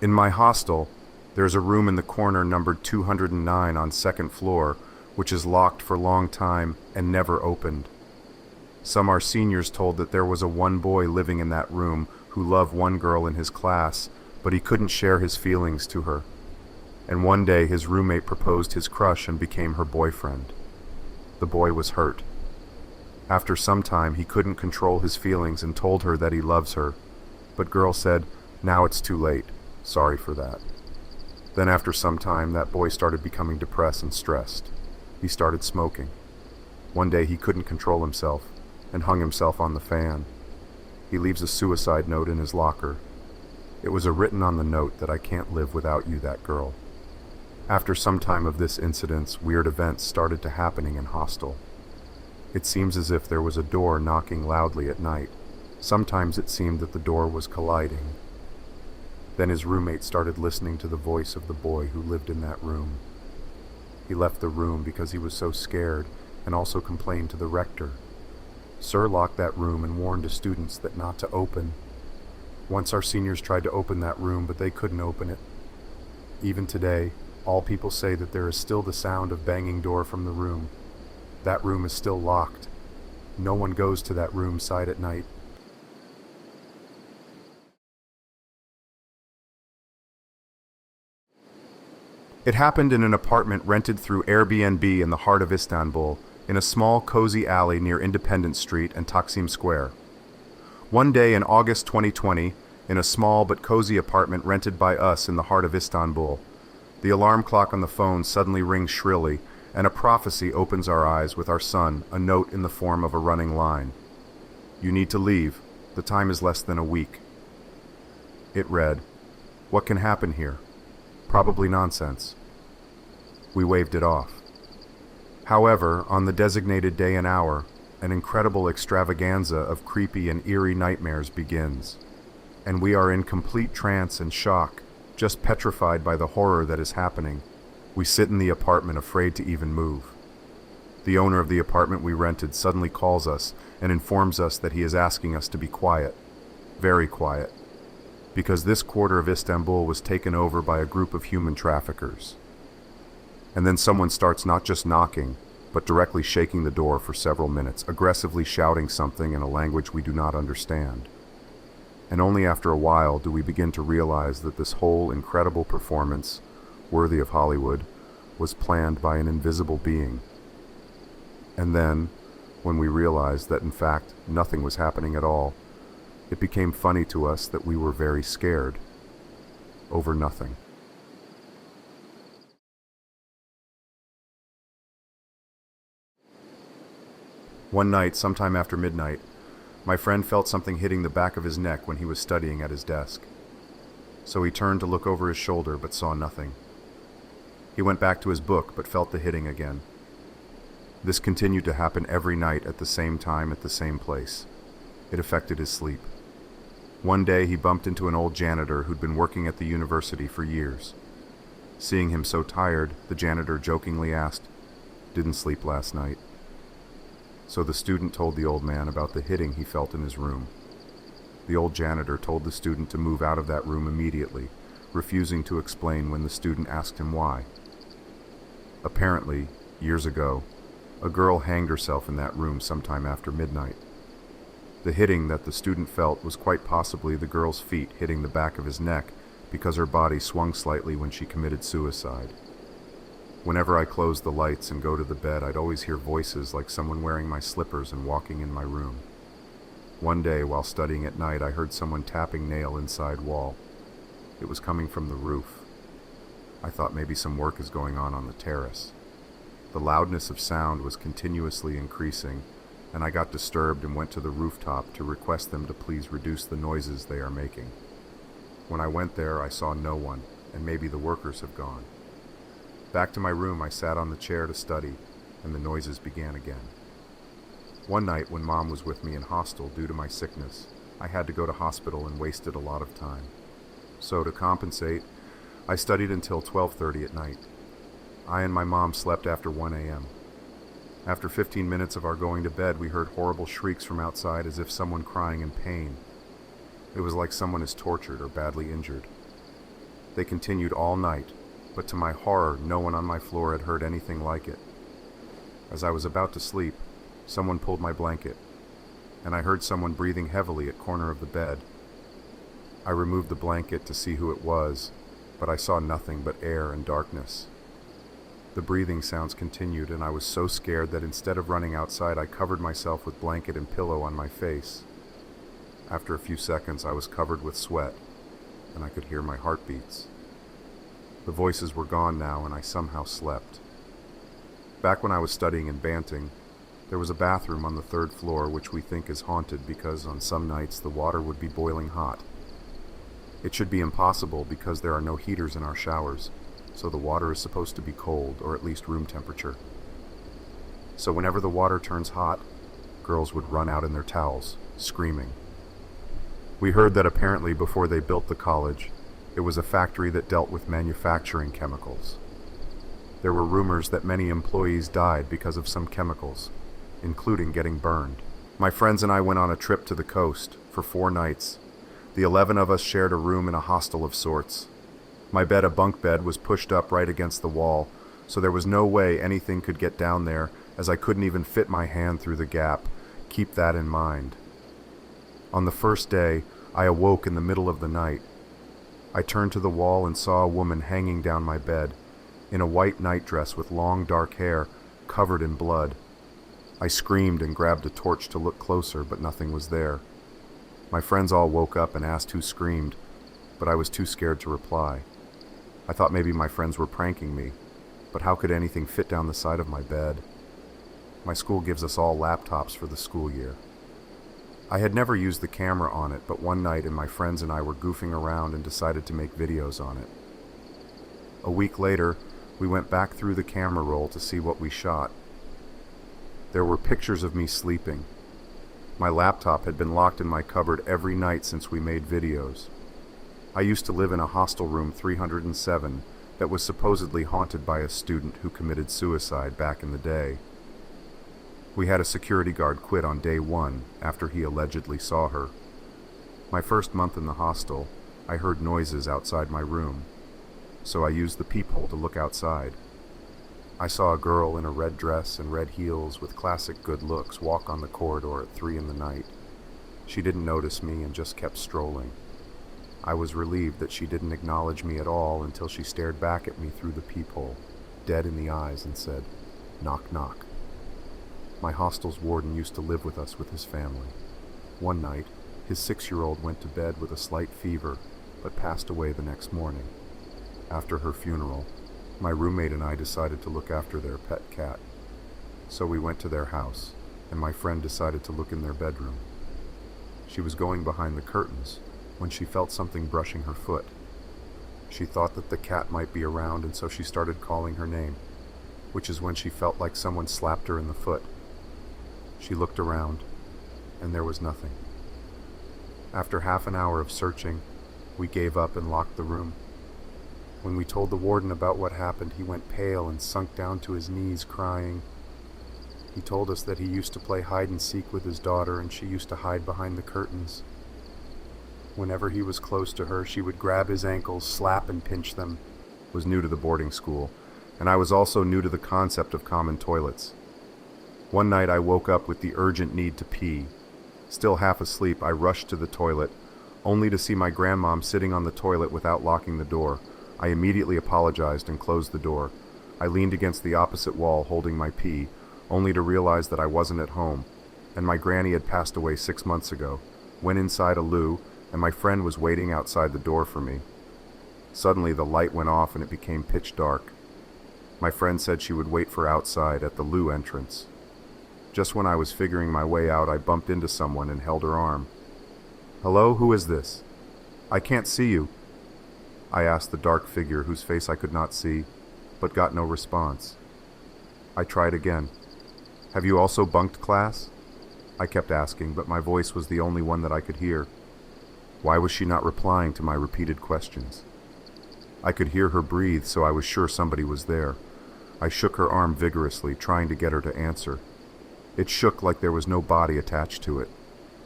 In my hostel, there's a room in the corner numbered 209 on second floor, which is locked for long time and never opened. Some our seniors told that there was a one boy living in that room who loved one girl in his class, but he couldn't share his feelings to her. And one day his roommate proposed his crush and became her boyfriend. The boy was hurt. After some time, he couldn't control his feelings and told her that he loves her, but girl said, "Now it's too late. Sorry for that." Then after some time, that boy started becoming depressed and stressed. He started smoking. One day he couldn't control himself and hung himself on the fan. He leaves a suicide note in his locker. It was written on the note that "I can't live without you, that girl." After some time of this incident, weird events started to happening in Hostel. It seems as if there was a door knocking loudly at night. Sometimes it seemed that the door was colliding. Then his roommate started listening to the voice of the boy who lived in that room. He left the room because he was so scared and also complained to the rector. Sir locked that room and warned the students that not to open. Once our seniors tried to open that room, but they couldn't open it. Even today, all people say that there is still the sound of banging door from the room. That room is still locked. No one goes to that room side at night. It happened in an apartment rented through Airbnb in the heart of Istanbul, in a small, cozy alley near Independence Street and Taksim Square. One day in August 2020, in a small but cozy apartment rented by us in the heart of Istanbul, the alarm clock on the phone suddenly rings shrilly, and a prophecy opens our eyes with our son, a note in the form of a running line. "You need to leave. The time is less than a week." It read, "What can happen here? Probably nonsense." We waved it off. However, on the designated day and hour, an incredible extravaganza of creepy and eerie nightmares begins, and we are in complete trance and shock, just petrified by the horror that is happening. We sit in the apartment afraid to even move. The owner of the apartment we rented suddenly calls us and informs us that he is asking us to be quiet, very quiet, because this quarter of Istanbul was taken over by a group of human traffickers. And then someone starts not just knocking, but directly shaking the door for several minutes, aggressively shouting something in a language we do not understand. And only after a while do we begin to realize that this whole incredible performance, worthy of Hollywood, was planned by an invisible being. And then, when we realized that in fact nothing was happening at all, it became funny to us that we were very scared over nothing. One night, sometime after midnight, my friend felt something hitting the back of his neck when he was studying at his desk. So he turned to look over his shoulder but saw nothing. He went back to his book but felt the hitting again. This continued to happen every night at the same time at the same place. It affected his sleep. One day he bumped into an old janitor who'd been working at the university for years. Seeing him so tired, the janitor jokingly asked, "Didn't sleep last night?" So the student told the old man about the hitting he felt in his room. The old janitor told the student to move out of that room immediately, refusing to explain when the student asked him why. Apparently, years ago, a girl hanged herself in that room sometime after midnight. The hitting that the student felt was quite possibly the girl's feet hitting the back of his neck because her body swung slightly when she committed suicide. Whenever I closed the lights and go to the bed, I'd always hear voices like someone wearing my slippers and walking in my room. One day, while studying at night, I heard someone tapping nail inside wall. It was coming from the roof. I thought maybe some work is going on the terrace. The loudness of sound was continuously increasing, and I got disturbed and went to the rooftop to request them to please reduce the noises they are making. When I went there, I saw no one, and maybe the workers have gone. Back to my room, I sat on the chair to study, and the noises began again. One night, when Mom was with me in Hostel due to my sickness, I had to go to hospital and wasted a lot of time. So to compensate, I studied until 12:30 at night. I and my mom slept after 1 a.m. After 15 minutes of our going to bed, we heard horrible shrieks from outside as if someone crying in pain. It was like someone is tortured or badly injured. They continued all night, but to my horror, no one on my floor had heard anything like it. As I was about to sleep, someone pulled my blanket, and I heard someone breathing heavily at corner of the bed. I removed the blanket to see who it was, but I saw nothing but air and darkness. The breathing sounds continued, and I was so scared that instead of running outside, I covered myself with blanket and pillow on my face. After a few seconds, I was covered with sweat, and I could hear my heartbeats. The voices were gone now, and I somehow slept. Back when I was studying in Banting, there was a bathroom on the 3rd floor which we think is haunted because on some nights the water would be boiling hot. It should be impossible because there are no heaters in our showers, so the water is supposed to be cold, or at least room temperature. So whenever the water turns hot, girls would run out in their towels, screaming. We heard that apparently before they built the college, it was a factory that dealt with manufacturing chemicals. There were rumors that many employees died because of some chemicals, including getting burned. My friends and I went on a trip to the coast for 4 nights. The 11 of us shared a room in a hostel of sorts. My bed, a bunk bed, was pushed up right against the wall, so there was no way anything could get down there, as I couldn't even fit my hand through the gap. Keep that in mind. On the first day, I awoke in the middle of the night. I turned to the wall and saw a woman hanging down my bed, in a white nightdress with long dark hair, covered in blood. I screamed and grabbed a torch to look closer, but nothing was there. My friends all woke up and asked who screamed, but I was too scared to reply. I thought maybe my friends were pranking me, but how could anything fit down the side of my bed? My school gives us all laptops for the school year. I had never used the camera on it, but one night my friends and I were goofing around and decided to make videos on it. A week later, we went back through the camera roll to see what we shot. There were pictures of me sleeping. My laptop had been locked in my cupboard every night since we made videos. I used to live in a hostel room 307 that was supposedly haunted by a student who committed suicide back in the day. We had a security guard quit on day 1 after he allegedly saw her. My first month in the hostel, I heard noises outside my room, so I used the peephole to look outside. I saw a girl in a red dress and red heels with classic good looks walk on the corridor at 3 in the night. She didn't notice me and just kept strolling. I was relieved that she didn't acknowledge me at all until she stared back at me through the peephole, dead in the eyes, and said, "Knock, knock." My hostel's warden used to live with us with his family. One night, his 6-year-old went to bed with a slight fever, but passed away the next morning. After her funeral, my roommate and I decided to look after their pet cat. So we went to their house, and my friend decided to look in their bedroom. She was going behind the curtains when she felt something brushing her foot. She thought that the cat might be around, and so she started calling her name, which is when she felt like someone slapped her in the foot. She looked around, and there was nothing. After half an hour of searching, we gave up and locked the room. When we told the warden about what happened, he went pale and sunk down to his knees, crying. He told us that he used to play hide and seek with his daughter, and she used to hide behind the curtains. Whenever he was close to her, she would grab his ankles, slap and pinch them. I was new to the boarding school, and I was also new to the concept of common toilets. One night I woke up with the urgent need to pee. Still half asleep, I rushed to the toilet, only to see my grandmom sitting on the toilet without locking the door. I immediately apologized and closed the door. I leaned against the opposite wall holding my pee, only to realize that I wasn't at home, and my granny had passed away 6 months ago. Went inside a loo, and my friend was waiting outside the door for me. Suddenly the light went off and it became pitch dark. My friend said she would wait for outside at the loo entrance. Just when I was figuring my way out, I bumped into someone and held her arm. "Hello, who is this? I can't see you," I asked the dark figure whose face I could not see, but got no response. I tried again. "Have you also bunked class?" I kept asking, but my voice was the only one that I could hear. Why was she not replying to my repeated questions? I could hear her breathe, so I was sure somebody was there. I shook her arm vigorously, trying to get her to answer. It shook like there was no body attached to it.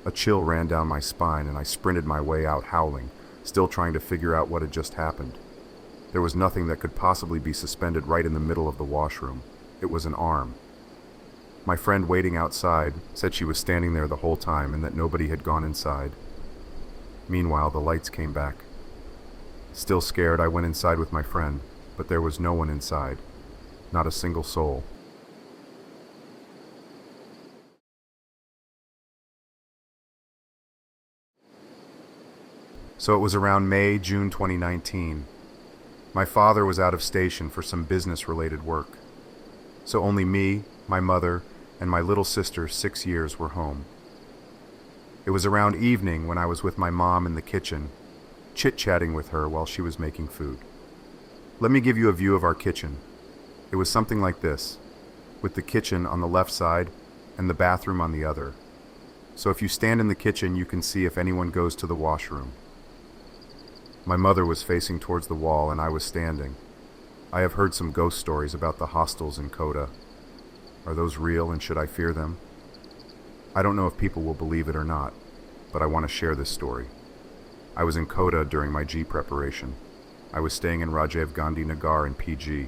A chill ran down my spine, and I sprinted my way out howling, still trying to figure out what had just happened. There was nothing that could possibly be suspended right in the middle of the washroom. It was an arm. My friend waiting outside said she was standing there the whole time and that nobody had gone inside. Meanwhile, the lights came back. Still scared, I went inside with my friend, but there was no one inside. Not a single soul. So it was around May, June 2019. My father was out of station for some business-related work. So only me, my mother, and my little sister, 6 years, were home. It was around evening when I was with my mom in the kitchen, chit-chatting with her while she was making food. Let me give you a view of our kitchen. It was something like this, with the kitchen on the left side and the bathroom on the other. So if you stand in the kitchen, you can see if anyone goes to the washroom. My mother was facing towards the wall and I was standing. I have heard some ghost stories about the hostels in Kota. Are those real and should I fear them? I don't know if people will believe it or not, but I want to share this story. I was in Kota during my G preparation. I was staying in Rajiv Gandhi Nagar in PG.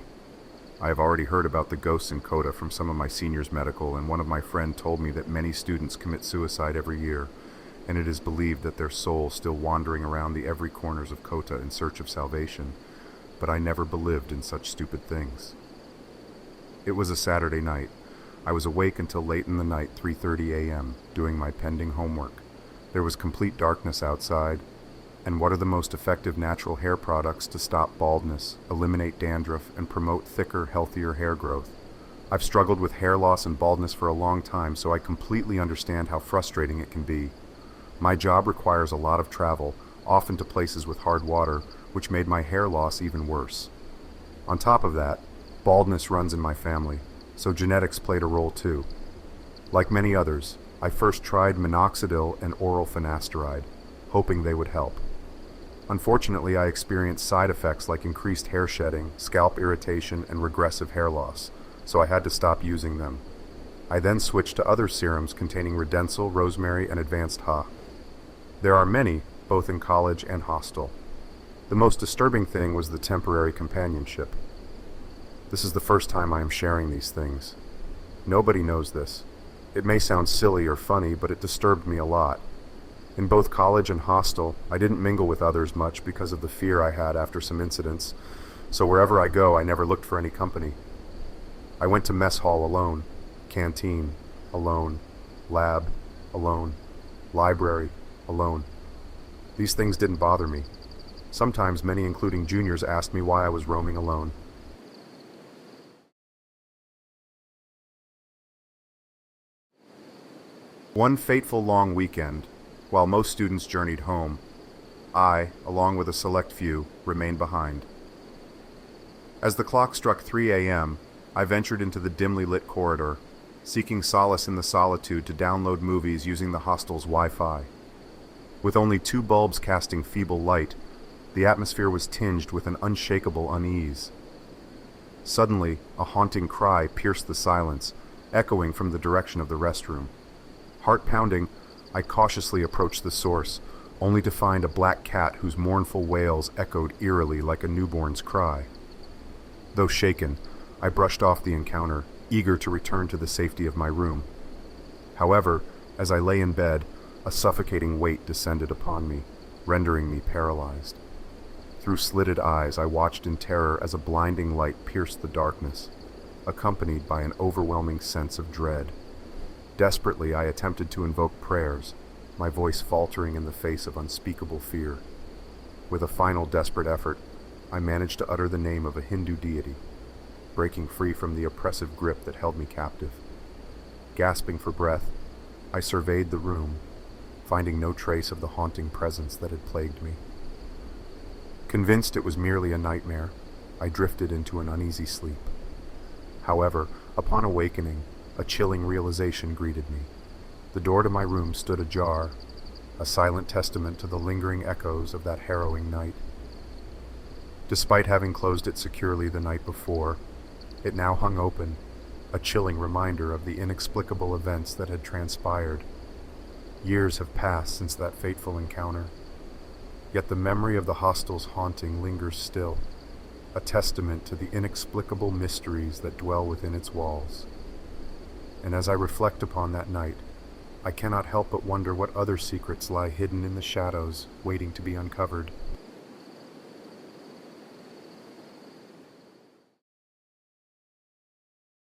I have already heard about the ghosts in Kota from some of my seniors medical, and one of my friends told me that many students commit suicide every year, and it is believed that their souls still wandering around the every corners of Kota in search of salvation, but I never believed in such stupid things. It was a Saturday night. I was awake until late in the night, 3:30 a.m., doing my pending homework. There was complete darkness outside, and what are the most effective natural hair products to stop baldness, eliminate dandruff, and promote thicker, healthier hair growth? I've struggled with hair loss and baldness for a long time, so I completely understand how frustrating it can be. My job requires a lot of travel, often to places with hard water, which made my hair loss even worse. On top of that, baldness runs in my family, so genetics played a role too. Like many others, I first tried minoxidil and oral finasteride, hoping they would help. Unfortunately, I experienced side effects like increased hair shedding, scalp irritation, and regressive hair loss, so I had to stop using them. I then switched to other serums containing Redensyl, rosemary, and advanced Ha. There are many, both in college and hostel. The most disturbing thing was the temporary companionship. This is the first time I am sharing these things. Nobody knows this. It may sound silly or funny, but it disturbed me a lot. In both college and hostel, I didn't mingle with others much because of the fear I had after some incidents, so wherever I go, I never looked for any company. I went to mess hall alone, canteen, alone, lab, alone, library, alone. These things didn't bother me. Sometimes many, including juniors, asked me why I was roaming alone. One fateful long weekend, while most students journeyed home, I, along with a select few, remained behind. As the clock struck 3 a.m., I ventured into the dimly lit corridor, seeking solace in the solitude to download movies using the hostel's Wi-Fi. With only 2 bulbs casting feeble light, the atmosphere was tinged with an unshakable unease. Suddenly, a haunting cry pierced the silence, echoing from the direction of the restroom. Heart pounding, I cautiously approached the source, only to find a black cat whose mournful wails echoed eerily like a newborn's cry. Though shaken, I brushed off the encounter, eager to return to the safety of my room. However, as I lay in bed, a suffocating weight descended upon me, rendering me paralyzed. Through slitted eyes, I watched in terror as a blinding light pierced the darkness, accompanied by an overwhelming sense of dread. Desperately, I attempted to invoke prayers, my voice faltering in the face of unspeakable fear. With a final desperate effort, I managed to utter the name of a Hindu deity, breaking free from the oppressive grip that held me captive. Gasping for breath, I surveyed the room, finding no trace of the haunting presence that had plagued me. Convinced it was merely a nightmare, I drifted into an uneasy sleep. However, upon awakening, a chilling realization greeted me. The door to my room stood ajar, a silent testament to the lingering echoes of that harrowing night. Despite having closed it securely the night before, it now hung open, a chilling reminder of the inexplicable events that had transpired. Years have passed since that fateful encounter, yet the memory of the hostel's haunting lingers still, a testament to the inexplicable mysteries that dwell within its walls. And as I reflect upon that night, I cannot help but wonder what other secrets lie hidden in the shadows, waiting to be uncovered.